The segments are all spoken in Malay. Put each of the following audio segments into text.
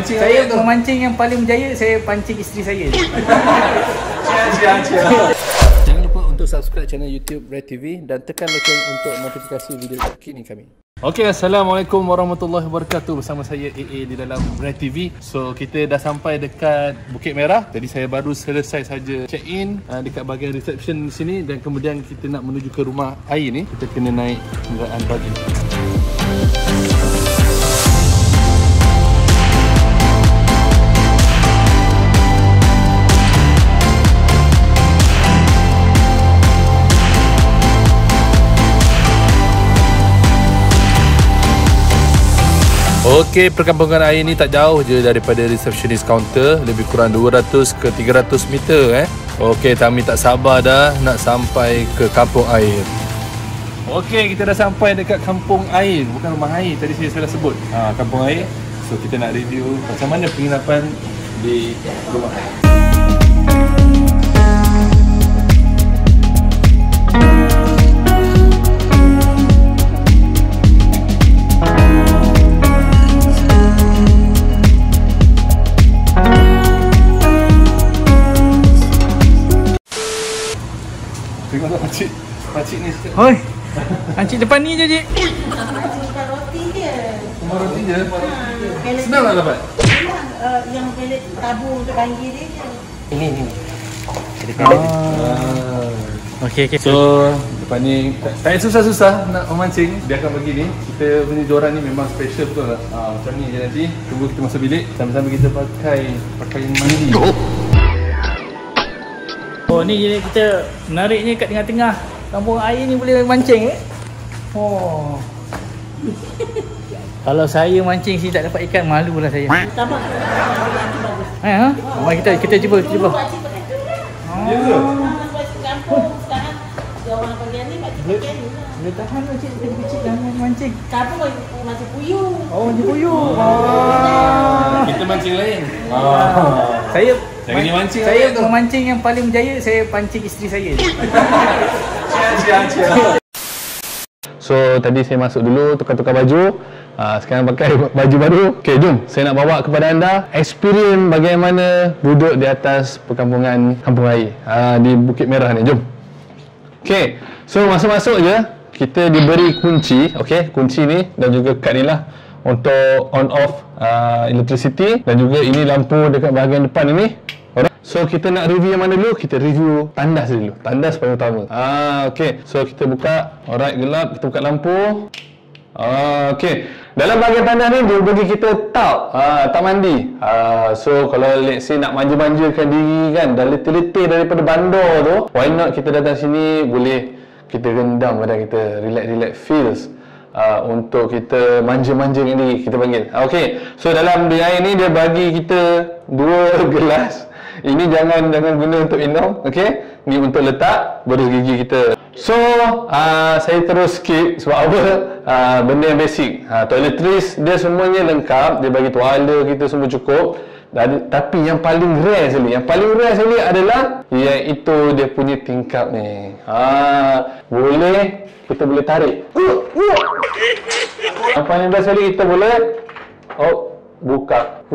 mancing. Saya memancing yang paling berjaya, saya pancing isteri saya. Jangan lupa untuk subscribe channel YouTube Red TV dan tekan lonceng untuk notifikasi video terkini kami. Okey, Assalamualaikum warahmatullahi wabarakatuh. Bersama saya AA di dalam Red TV. So, kita dah sampai dekat Bukit Merah. Jadi saya baru selesai saja check in dekat bahagian reception di sini, dan kemudian kita nak menuju ke rumah air ni. Kita kena naik kenderaan bagi. Okey, perkampungan air ni tak jauh je daripada receptionist counter, lebih kurang 200 ke 300 meter Okey, kami tak sabar dah nak sampai ke kampung air. Okey, kita dah sampai dekat kampung air, bukan rumah air, tadi saya salah sebut. Kampung air. So kita nak review macam mana penginapan di rumah air. Pakcik ni. Hoi. Pakcik depan ni je, Cik. Pakcik roti je. Cuma roti je. Senang lah dapat. Yang pelet tabung untuk banjir dia je. Ini. Ada pelet. Okey. So, depan ni tak payah susah-susah nak memancing. Dia akan bagi ni. Kita punya joran ni memang special betul lah. Macam ni je nanti. Tunggu kita masuk bilik. Sambil-sambil kita pakai pakaian mandi. Oh, ni jadi kita menariknya kat tengah-tengah kampung air ni, boleh mancing Oh. Kalau saya mancing sini tak dapat ikan, malulah saya. Tambah. Mari kita cuba. Ya ke? Kampung sekarang dia orang bagian ni pakcik pakai ni lah. Boleh tahan pakcik kecil-kecil dalam mancing. Kampung macam puyuh. Oh, mancing puyuh. Kita mancing lain. Saya mancing. Saya memancing yang paling berjaya, saya pancing isteri saya. So tadi saya masuk dulu, tukar-tukar baju. Sekarang pakai baju baru. Okay, jom saya nak bawa kepada anda experience bagaimana duduk di atas perkampungan kampung air di Bukit Merah ni. Jom. Okay, so masuk-masuk je kita diberi kunci. Okay, kunci ni dan juga kad ni lah untuk on off electricity, dan juga ini lampu dekat bahagian depan ini. Alright. So kita nak review yang mana dulu? Kita review tandas dulu. Tandas paling utama. Okey. So kita buka. Alright, gelap. Kita buka lampu. Okey. Dalam bahagian tandas ni dia bagi kita tak mandi. So kalau let's say nak manja-manjakan diri kan, dah letih-letih daripada bandar tu, why not kita datang sini, boleh kita rendam badan kita, relax feels. Untuk kita manja-manjakan diri, kita panggil. Okey. So dalam air ni dia bagi kita 2 gelas. Ini jangan guna untuk minum, okey? Ni untuk letak berus gigi kita. So, saya terus skip sebab apa? Benda yang basic. Toiletries dia semuanya lengkap, dia bagi tuala kita semua cukup. Tapi yang paling rare sekali adalah iaitu dia punya tingkap ni. Kita boleh tarik. Yang paling best sekali kita boleh buka.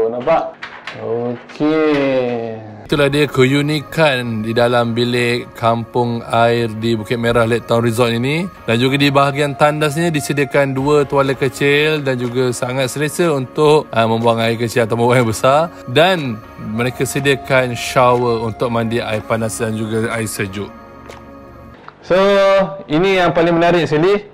Nampak? Okey. Itulah dia keunikan di dalam bilik kampung air di Bukit Merah Lake Town Resort ini. Dan juga di bahagian tandas ni disediakan 2 tuala kecil dan juga sangat selesa untuk membuang air kecil atau membuang air besar. Dan mereka sediakan shower untuk mandi air panas dan juga air sejuk. So, ini yang paling menarik sekali.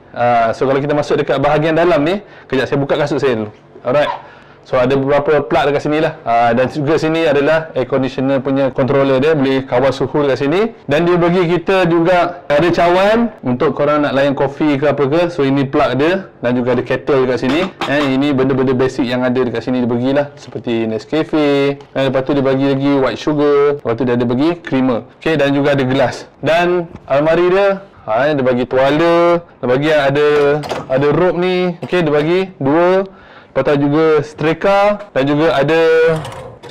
So, kalau kita masuk dekat bahagian dalam ni, kejap saya buka kasut saya dulu. Alright. So ada beberapa plug dekat sini lah. Dan juga sini adalah air conditioner punya controller dia, boleh kawal suhu dekat sini. Dan dia bagi kita juga ada cawan untuk korang nak layan kopi ke apa ke. So ini plug dia, dan juga ada kettle dekat sini. Ini benda-benda basic yang ada dekat sini dia bagilah, seperti Nescafe. Lepas tu dia bagi lagi white sugar. Lepas tu dia ada bagi creamer. Okay, dan juga ada gelas. Dan almari dia dia bagi tuala, dia bagi ada rope ni. Okay, dia bagi 2. Lepas tu juga streka, dan juga ada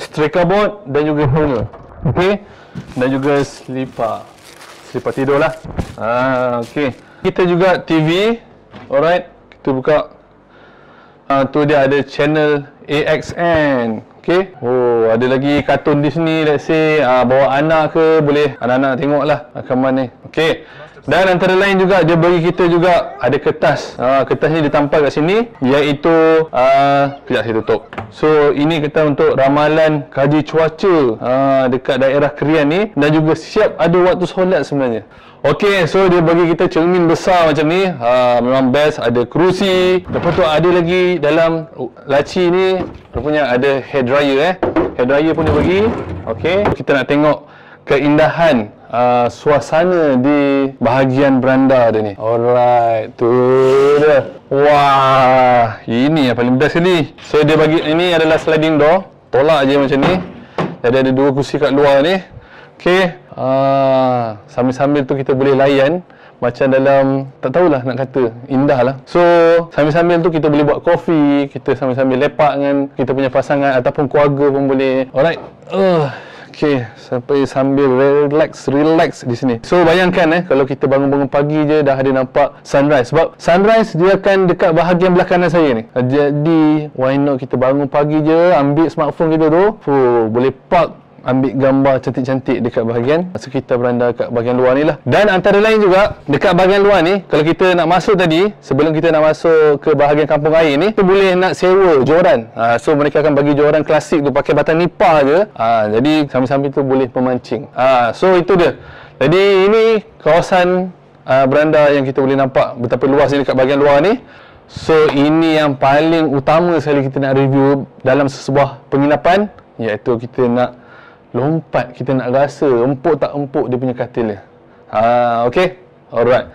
streka board, dan juga hanger. Okey. Dan juga selipar tidur lah. Okey. Kita juga TV. Alright. Kita buka. Tu dia ada channel AXN. Okay. Oh, ada lagi kartun Disney, let's say bawa anak ke, boleh anak-anak tengoklah rakaman ni. Okay. Dan antara lain juga dia bagi kita juga ada kertas. Kertas ni ditampal kat sini, iaitu kejap saya tutup. So ini kertas untuk ramalan kaji cuaca dekat daerah Krian ni, dan juga siap ada waktu solat sebenarnya. Okey, so dia bagi kita cermin besar macam ni. Memang best. Ada kerusi. Lepas tu ada lagi dalam laci ni, rupanya ada hair dryer. Hair dryer pun dia bagi. Okey, kita nak tengok keindahan suasana di bahagian beranda dia ni. Alright, tu dia. Wah, ini yang paling best sekali. So dia bagi, ini adalah sliding door. Tolak je macam ni. Jadi ada dua kursi kat luar ni. Okey. Sambil-sambil tu kita boleh layan macam dalam, tak tahulah nak kata, indah lah. So sambil-sambil tu kita boleh buat kopi, kita sambil-sambil lepak dengan kita punya pasangan ataupun keluarga pun boleh. Alright. Okay, sambil relax di sini. So bayangkan kalau kita bangun-bangun pagi je dah ada nampak sunrise. Sebab sunrise dia akan dekat bahagian belah kanan saya ni. Jadi why not kita bangun pagi je, ambil smartphone kita tu, boleh park, ambil gambar cantik-cantik dekat bahagian sekitar beranda kat bahagian luar ni lah. Dan antara lain juga dekat bahagian luar ni, kalau kita nak masuk tadi, sebelum kita nak masuk ke bahagian kampung air ni, tu boleh nak sewa joran. So mereka akan bagi joran klasik tu pakai batang nipah je. Jadi sambil-sambil tu boleh memancing. So itu dia. Jadi ini kawasan beranda yang kita boleh nampak betapa luas ni dekat bahagian luar ni. So ini yang paling utama sekali kita nak review dalam sebuah penginapan, iaitu kita nak lompat, kita nak rasa empuk tak empuk dia punya katil dia. Okay? Alright.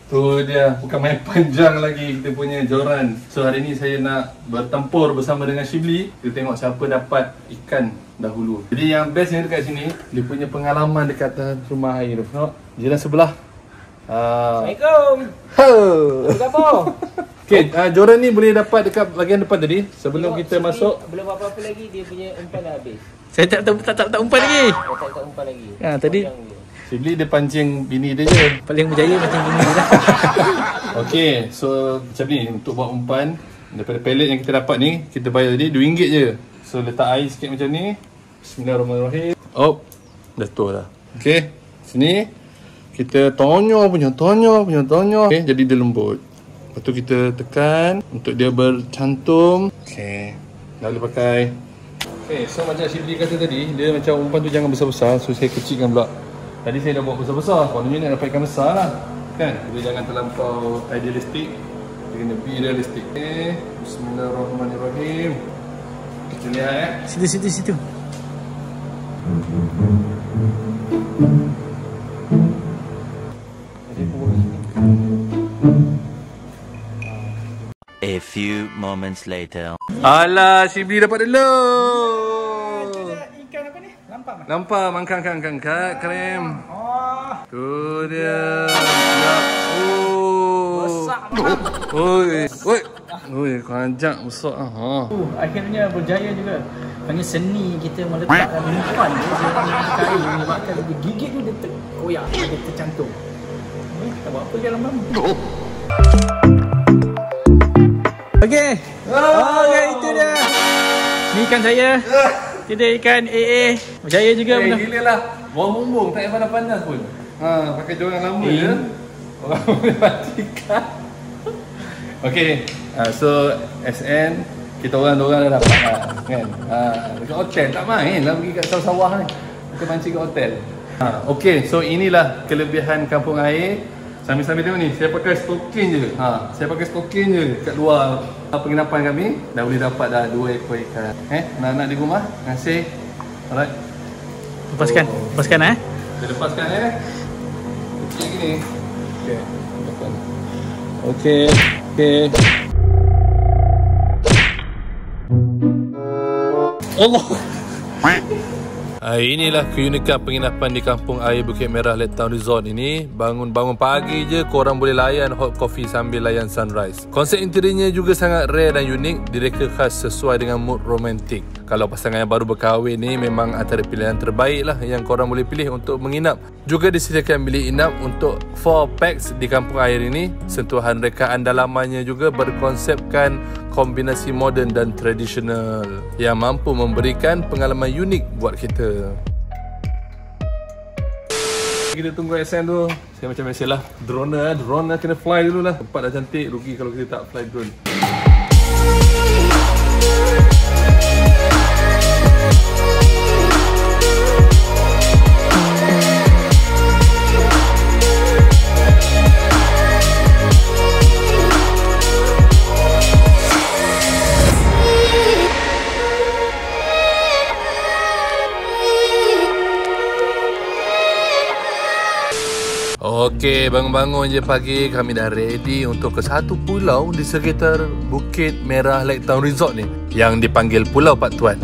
Tu dia, bukan main panjang lagi kita punya joran. So hari ni saya nak bertempur bersama dengan Shibli. Kita tengok siapa dapat ikan dahulu. Jadi yang bestnya dekat sini, dia punya pengalaman dekat rumah air tu. Tengok, jiran sebelah. Assalamualaikum. Apa? Okay, joran ni boleh dapat dekat bahagian depan tadi. Sebelum kita masuk, Belum apa-apa lagi, dia punya umpan dah habis. Saya tak umpan lagi. Tak umpan lagi. Tadi Shibli dia pancing bini dia je. paling berjaya macam gini lah. Okay, so macam ni untuk buat umpan. Daripada pellet yang kita dapat ni, kita bayar tadi RM2 je. So letak air sikit macam ni. Bismillahirrahmanirrahim. Jatuh dah. Okay, sini kita tonyo punya. Okay, jadi dia lembut. Lepas tu kita tekan untuk dia bercantum. Okay, dah boleh pakai. Okay, so macam Shibli kata tadi, dia macam umpan tu jangan besar-besar. So saya kecilkan pula. Tadi saya dah buat besar-besar. Kononnya nak dapat ikan besar lah, kan? Jadi jangan terlampau idealistik. Dia kena be realistik. Okay, Bismillahirrahmanirrahim. Kita lihat Situ. A few moments later. Alah, Shibli dapat dulu. Ikan apa ni? Nampak mangkang krem. Tu dia. Besar banget. Oi, kajak besar. Akhirnya berjaya juga. Hanya seni kita meletakkan umpan tu sebelum kain menyebabkan dia gigit tu dia terkoyak, dia tercantum. Tak buat apa je lama-lama. Okey. Okey, itu dia. Ni ikan saya. Kita ikan AA. Berjaya juga benda. Gila lah. Buang bumbung tak payah panas pun. Pakai joran lama je. Orang boleh matikan. Okey. So SN kita orang dah dapat kan. Dekat hotel tak main lah pergi kat sawah-sawah ni. Kita mancing kat hotel. Okey, so inilah kelebihan kampung air. Sambil-sambil tengok ni, saya pakai stokin je. Saya pakai stokin je kat luar penginapan kami. Dah boleh dapat dah 2 ekor ikan. Anak-anak di rumah, terima kasih. Alright. Lepaskan Kita lepaskan kecil gini. Okey. Okey. Allah. Inilah keunikan penginapan di Kampung Air Bukit Merah Lake Town Resort ini. Bangun-bangun pagi je korang boleh layan hot coffee sambil layan sunrise. Konsep interiornya juga sangat rare dan unik, direka khas sesuai dengan mood romantik. Kalau pasangan yang baru berkahwin ni memang antara pilihan terbaik lah yang korang boleh pilih untuk menginap. Juga disediakan bilik inap untuk 4 packs di Kampung Air ini. Sentuhan rekaan dalamannya juga berkonsepkan kombinasi moden dan tradisional yang mampu memberikan pengalaman unik buat kita. Kita tunggu SN tu. Saya macam biasalah, drone kena fly dulu lah. Tempat dah cantik, rugi kalau kita tak fly drone. Okey, bangun-bangun je pagi kami dah ready untuk ke satu pulau di sekitar Bukit Merah Lake Town Resort ni yang dipanggil Pulau Pak Tuan.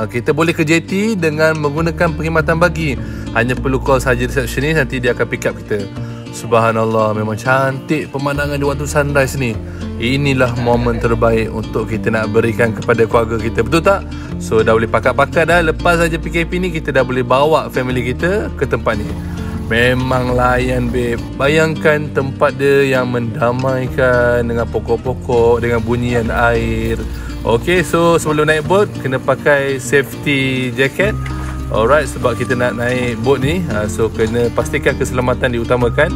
Kita boleh ke JT dengan menggunakan perkhidmatan bagi. Hanya perlu call saja receptionist, nanti dia akan pick up kita. Subhanallah, memang cantik pemandangan di waktu sunrise ni. Inilah momen terbaik untuk kita nak berikan kepada keluarga kita, betul tak? So dah boleh pakat-pakat dah. Lepas saja PKP ni kita dah boleh bawa family kita ke tempat ni. Memang layan babe. Bayangkan tempat dia yang mendamaikan dengan pokok-pokok, dengan bunyian air. Okay, so sebelum naik boat kena pakai safety jacket. Alright, sebab kita nak naik boat ni, so kena pastikan keselamatan diutamakan.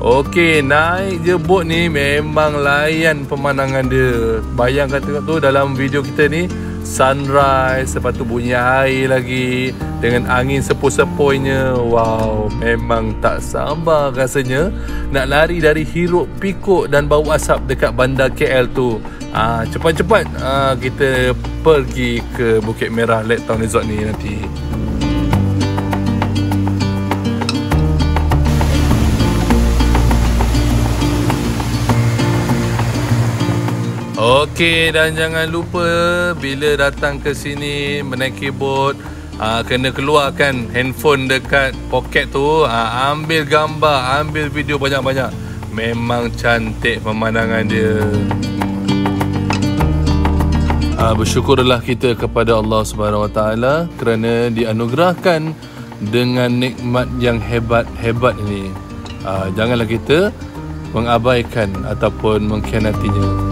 Okay, naik je boat ni memang layan pemandangan dia. Bayangkan tengok tu dalam video kita ni, sunrise, lepas tu bunyi air lagi dengan angin sepoi-sepoinya. Wow, memang tak sabar rasanya nak lari dari hiruk pikuk dan bau asap dekat bandar KL tu. Cepat-cepat kita pergi ke Bukit Merah Lake Town Resort ni nanti. Okey, dan jangan lupa bila datang ke sini menaiki bot, kena keluarkan handphone dekat poket tu, ambil gambar, ambil video banyak-banyak. Memang cantik pemandangan dia. Bersyukurlah kita kepada Allah Subhanahu Wa Taala kerana dianugerahkan dengan nikmat yang hebat-hebat ini. Janganlah kita mengabaikan ataupun mengkhianatinya.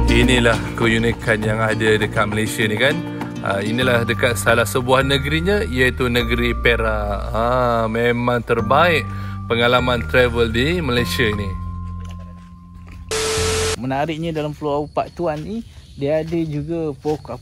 Inilah keunikan yang ada dekat Malaysia ni kan. Inilah dekat salah sebuah negerinya, iaitu negeri Perak. Memang terbaik pengalaman travel di Malaysia ni. Menariknya dalam Pulau Pak Tuan ni, dia ada juga pokok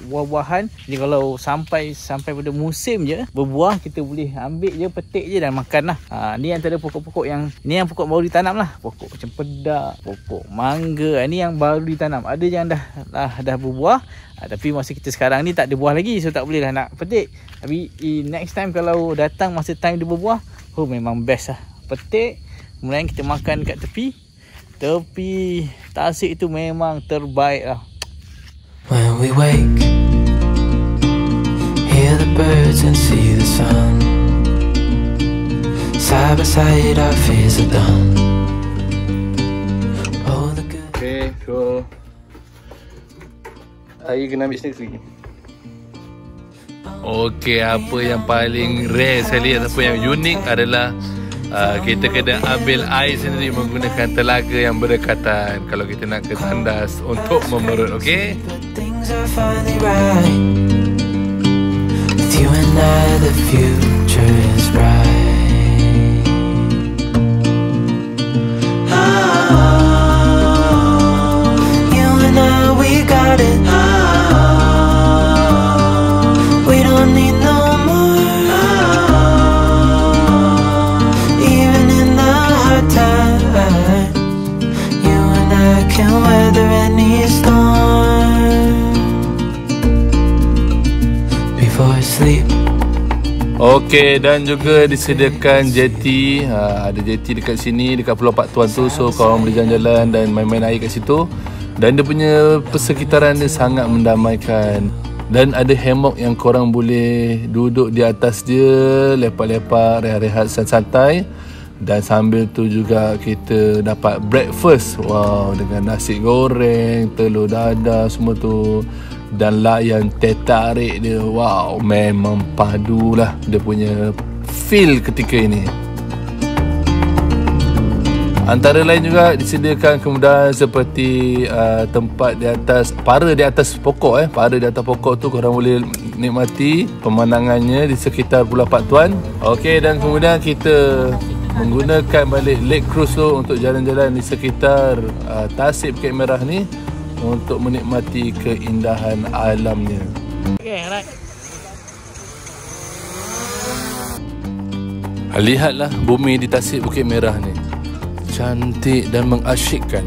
buah-buahan. Jadi kalau sampai pada musim je berbuah, kita boleh ambil je, petik je dan makan lah. Ni antara pokok-pokok yang ni yang pokok baru ditanam lah. Pokok cempedak, pokok mangga, ni yang baru ditanam. Ada yang dah berbuah, tapi masa kita sekarang ni tak ada buah lagi, so tak boleh dah nak petik. Tapi next time kalau datang masa time dia berbuah, memang best lah. Petik, kemudian kita makan kat tepi tasik itu memang terbaik lah. When we wake, hear the birds and see the sun. Side by side our fears are done. Oh, the good. Okay, so air kena ambil sendiri. Okay, apa yang paling rare sekali ataupun yang unik adalah kita kena ambil air sendiri menggunakan telaga yang berdekatan kalau kita nak ke tandas untuk memerut. Okay? Things are finally right. With you and I, the future is bright. You and I, we got it. We don't need no more. Even in the hard time, you and I can weather any storm. Before I sleep, Okey, dan juga disediakan jeti. Ada jeti dekat sini, dekat Pulau Pak Tuan tu. So korang boleh jalan-jalan dan main-main air kat situ. Dan dia punya persekitaran dia sangat mendamaikan. Dan ada hammock yang korang boleh duduk di atas dia, lepak-lepak, rehat-rehat santai. Dan sambil tu juga kita dapat breakfast. Wow, dengan nasi goreng, telur dadah semua tu. Dan layan teh tarik dia. Wow, memang padulah dia punya feel ketika ini. Antara lain juga disediakan kemudahan seperti tempat di atas, para di atas pokok. Para di atas pokok tu korang boleh nikmati pemandangannya di sekitar Pulau Pak Tuan. Okey, dan kemudian kita menggunakan balik Lake Cruise tu untuk jalan-jalan di sekitar Tasik Bukit Merah ni untuk menikmati keindahan alamnya. Okay, alright. Lihatlah bumi di Tasik Bukit Merah ni. Cantik dan mengasyikkan.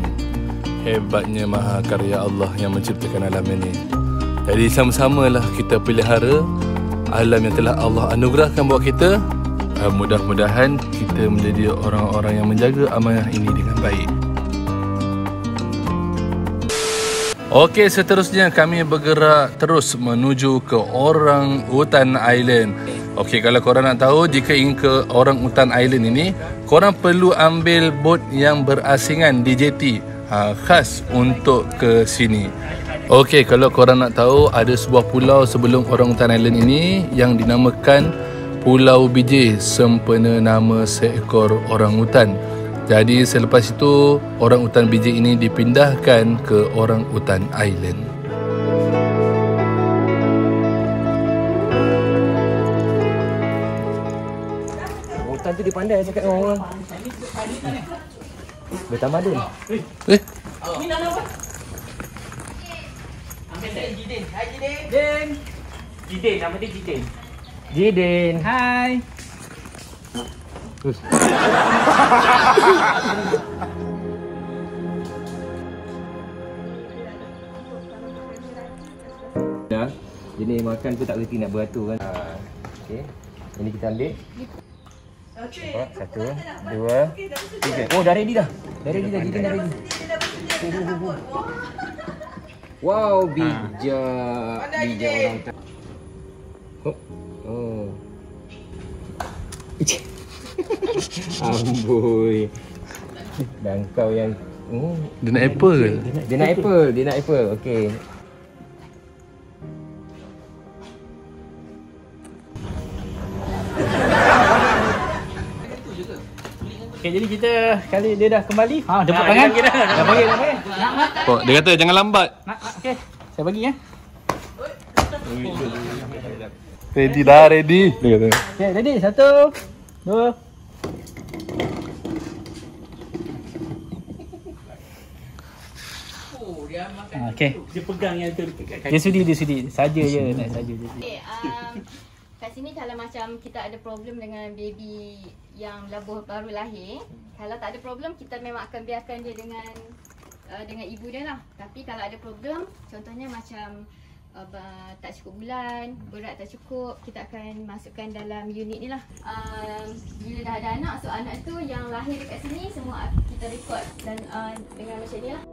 Hebatnya mahakarya Allah yang menciptakan alam ini. Jadi sama-samalah kita pelihara alam yang telah Allah anugerahkan buat kita. Mudah-mudahan kita menjadi orang-orang yang menjaga amanah ini dengan baik. Okey, seterusnya kami bergerak terus menuju ke Orang Utan Island. Okey, kalau korang nak tahu, jika ingin ke Orang Utan Island ini, korang perlu ambil bot yang berasingan di jeti khas untuk ke sini. Okey, kalau korang nak tahu, ada sebuah pulau sebelum Orang Utan Island ini yang dinamakan Pulau BJ, sempena nama seekor orang utan. Jadi selepas itu, orang utan BJ ini dipindahkan ke Orang Utan Island. Hutan tu dia pandai cakap dengan orang. Bertamadun. Ni nama apa? Ambil saya Jidin. Hai Jidin. Jidin, nama dia Jidin. Jidin. Hai. Dah. Jenis makan tu tak reti nak beratur kan. Okey. Ini kita ambil. Satu, dua, tiga. Oh, dah ready dah. Dah ready dah. Jidin dah ready. Wow, bijak. Bijak orang utan. Oh. Amboi. Dan kau yang Dia nak apple ke? Dia nak apple. Okey. Okay, jadi kita kali dia dah kembali. Jemput tangan. Dah bagi. Oh, dia kata jangan lambat. Okey. Saya bagi ya. Ready dah, ready. Dia kata. Okey, ready. 1, 2. Okey. Dia pegang yang tu. Dia sudi. Saja je nak saja je. Okay, kat sini kalau macam kita ada problem dengan baby yang baru lahir, kalau tak ada problem kita memang akan biarkan dia dengan ibu dia lah. Tapi kalau ada problem, contohnya macam tak cukup bulan, berat tak cukup, kita akan masukkan dalam unit ni lah. Bila dah ada anak, so anak tu yang lahir dekat sini semua kita record dan dengan macam ni lah.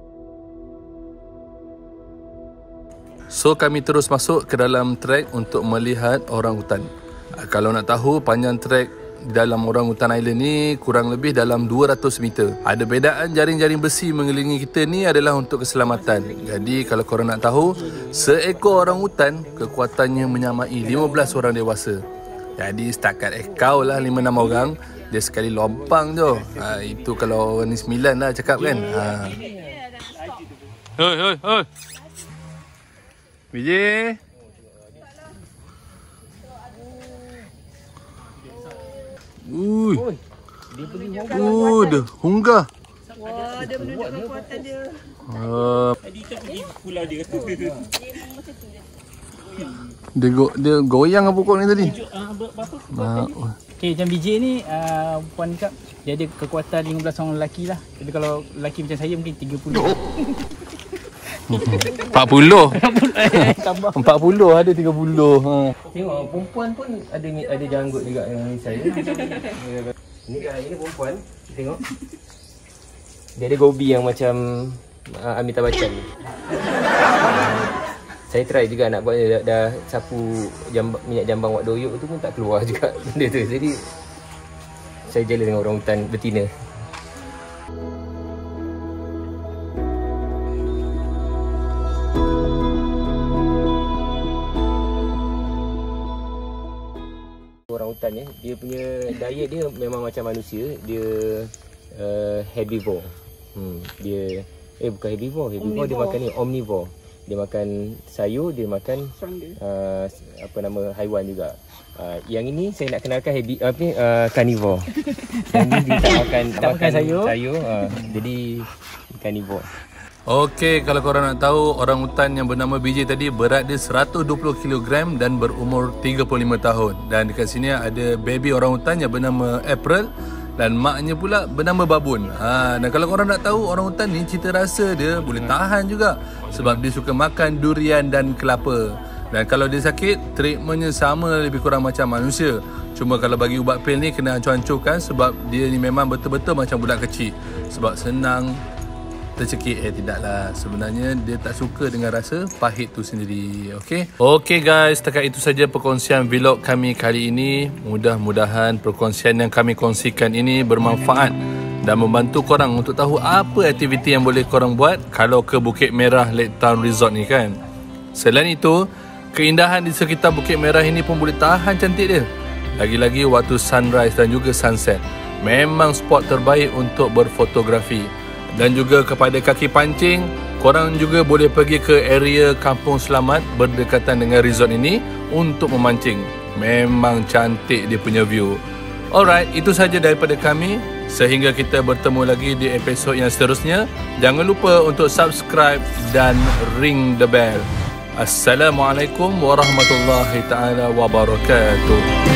So kami terus masuk ke dalam trek untuk melihat orangutan. Kalau nak tahu, panjang trek di dalam Orangutan Island ni kurang lebih dalam 200 meter. Ada bedaan jaring-jaring besi mengelilingi kita ni adalah untuk keselamatan. Jadi kalau korang nak tahu, seekor orangutan kekuatannya menyamai 15 orang dewasa. Jadi setakat kau lah 5-6 orang, dia sekali lompang je. Itu kalau orang ni 9 lah cakap kan. Hoi. Vijay. Dia hunggah. Wah, dia menunjukkan kekuatan dia. Tadi kita pergi pulau dia. Dia goyang pokok ni tadi. Okay, macam BJ ni puan cakap dia ada kekuatan 15 orang lelaki lah. Tapi kalau lelaki macam saya mungkin 30. Tambah 40 ada 30. Tengok perempuan pun ada janggut juga dengan saya. Ini perempuan. Tengok. Dia ada gobi yang macam Amitabh Bachchan. Saya try juga nak buat dah sapu minyak jambang wak doyok tu pun tak keluar juga benda tu. Jadi saya jealous dengan orang hutan betina. Orang hutan ni, dia punya diet dia memang macam manusia, dia herbivore. Dia bukan herbivore, dia makan ni omnivore. Dia makan sayur, dia makan haiwan juga. Yang ini saya nak kenalkan carnivore. Yang ni dia tak makan sayur. Jadi carnivore. Okey, kalau korang nak tahu, orang hutan yang bernama BJ tadi berat dia 120 kg dan berumur 35 tahun. Dan dekat sini ada baby orang hutan yang bernama April dan maknya pula bernama Babun. Dan kalau korang nak tahu, orang hutan ni cita rasa dia boleh tahan juga sebab dia suka makan durian dan kelapa. Dan kalau dia sakit, treatmentnya sama lebih kurang macam manusia. Cuma kalau bagi ubat pil ni kena ancur-ancurkan sebab dia ni memang betul-betul macam budak kecil. Sebab senang tercekik. Tidaklah, sebenarnya dia tak suka dengan rasa pahit tu sendiri. Okey guys, setakat itu saja perkongsian vlog kami kali ini. Mudah-mudahan perkongsian yang kami kongsikan ini bermanfaat dan membantu korang untuk tahu apa aktiviti yang boleh korang buat kalau ke Bukit Merah Lake Town Resort ni kan. Selain itu, keindahan di sekitar Bukit Merah ini pun boleh tahan cantik dia. Lagi-lagi waktu sunrise dan juga sunset, memang spot terbaik untuk berfotografi. Dan juga kepada kaki pancing, korang juga boleh pergi ke area Kampung Selamat berdekatan dengan resort ini untuk memancing. Memang cantik dia punya view. Alright, itu saja daripada kami. Sehingga kita bertemu lagi di episod yang seterusnya. Jangan lupa untuk subscribe dan ring the bell. Assalamualaikum warahmatullahi taala wabarakatuh.